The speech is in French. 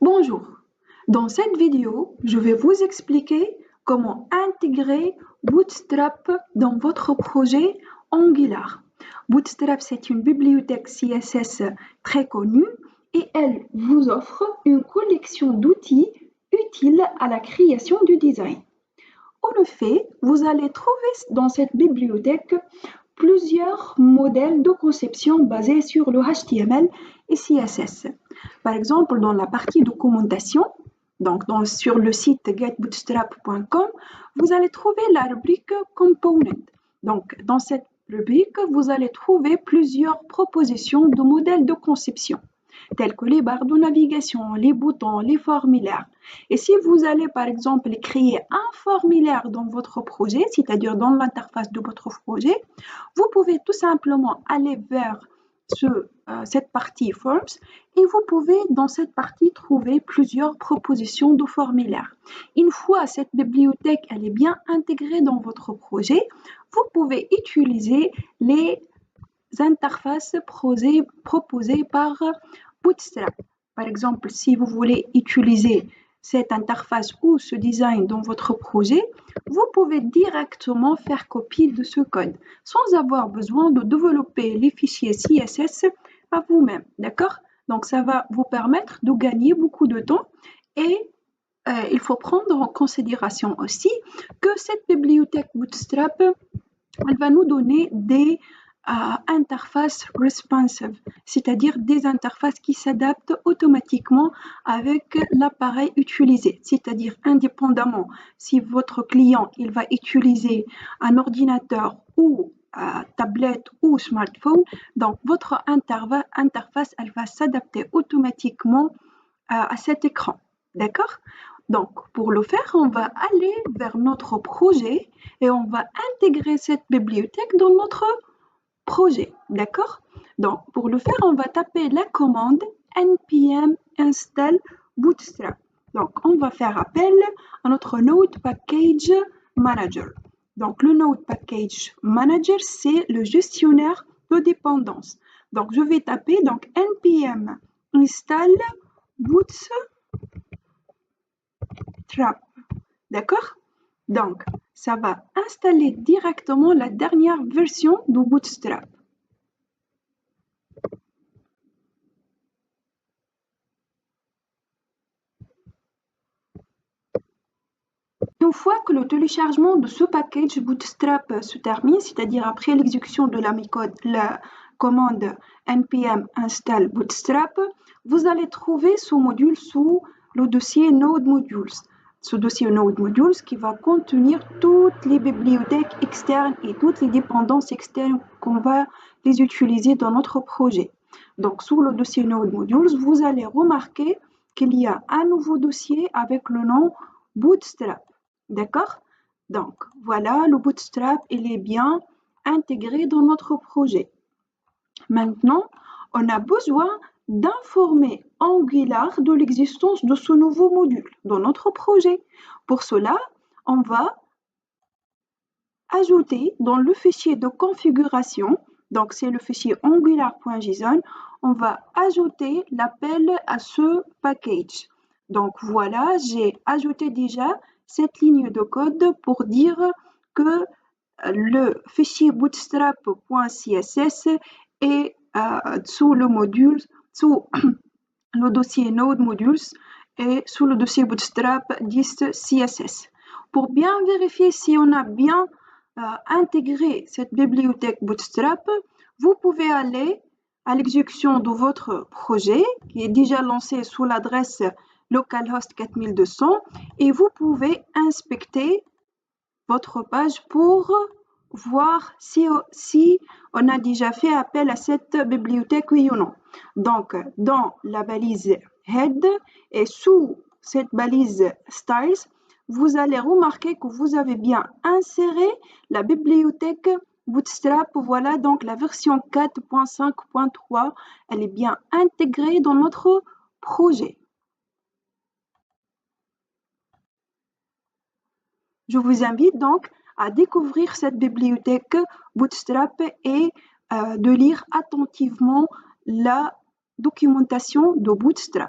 Bonjour, dans cette vidéo, je vais vous expliquer comment intégrer Bootstrap dans votre projet Angular. Bootstrap, c'est une bibliothèque CSS très connue et elle vous offre une collection d'outils utiles à la création du design. En effet, vous allez trouver dans cette bibliothèque plusieurs modèles de conception basés sur le HTML et CSS. Par exemple, dans la partie documentation, sur le site getbootstrap.com, vous allez trouver la rubrique Component. Donc, dans cette rubrique, vous allez trouver plusieurs propositions de modèles de conception, tels que les barres de navigation, les boutons, les formulaires. Et si vous allez, par exemple, créer un formulaire dans votre projet, c'est-à-dire dans l'interface de votre projet, vous pouvez tout simplement aller vers cette partie Forms et vous pouvez dans cette partie trouver plusieurs propositions de formulaires. Une fois cette bibliothèque elle est bien intégrée dans votre projet, vous pouvez utiliser les interfaces proposées par Bootstrap. Par exemple, si vous voulez utiliser cette interface ou ce design dans votre projet, vous pouvez directement faire copie de ce code sans avoir besoin de développer les fichiers CSS à vous-même. D'accord? Donc, ça va vous permettre de gagner beaucoup de temps et il faut prendre en considération aussi que cette bibliothèque Bootstrap, elle va nous donner des interfaces responsive, c'est-à-dire des interfaces qui s'adaptent automatiquement avec l'appareil utilisé, c'est-à-dire indépendamment si votre client il va utiliser un ordinateur ou tablette ou smartphone, donc votre interface elle va s'adapter automatiquement à cet écran. D'accord? Donc, pour le faire, on va aller vers notre projet et on va intégrer cette bibliothèque dans notre projet. D'accord? Donc, pour le faire, on va taper la commande npm install bootstrap. Donc, on va faire appel à notre Node Package Manager. Donc, le Node Package Manager, c'est le gestionnaire de dépendance. Donc, je vais taper donc npm install bootstrap. D'accord? Donc, ça va installer directement la dernière version de Bootstrap. Une fois que le téléchargement de ce package Bootstrap se termine, c'est-à-dire après l'exécution de la commande npm install bootstrap, vous allez trouver ce module sous le dossier Node Modules. Ce dossier Node Modules qui va contenir toutes les bibliothèques externes et toutes les dépendances externes qu'on va les utiliser dans notre projet. Donc, sous le dossier Node Modules, vous allez remarquer qu'il y a un nouveau dossier avec le nom Bootstrap. D'accord? Donc, voilà, le Bootstrap, il est bien intégré dans notre projet. Maintenant, on a besoin d'informer Angular de l'existence de ce nouveau module dans notre projet. Pour cela, on va ajouter dans le fichier de configuration, donc c'est le fichier angular.json, on va ajouter l'appel à ce package. Donc voilà, j'ai ajouté déjà cette ligne de code pour dire que le fichier bootstrap.css est sous le module, sous le dossier Node Modules et sous le dossier Bootstrap dist CSS. Pour bien vérifier si on a bien intégré cette bibliothèque Bootstrap, vous pouvez aller à l'exécution de votre projet qui est déjà lancé sous l'adresse localhost 4200 et vous pouvez inspecter votre page pour voir si on a déjà fait appel à cette bibliothèque oui ou non. Donc, dans la balise Head et sous cette balise Styles, vous allez remarquer que vous avez bien inséré la bibliothèque Bootstrap. Voilà, donc la version 4.5.3, elle est bien intégrée dans notre projet. Je vous invite donc à découvrir cette bibliothèque Bootstrap et de lire attentivement la documentation de Bootstrap.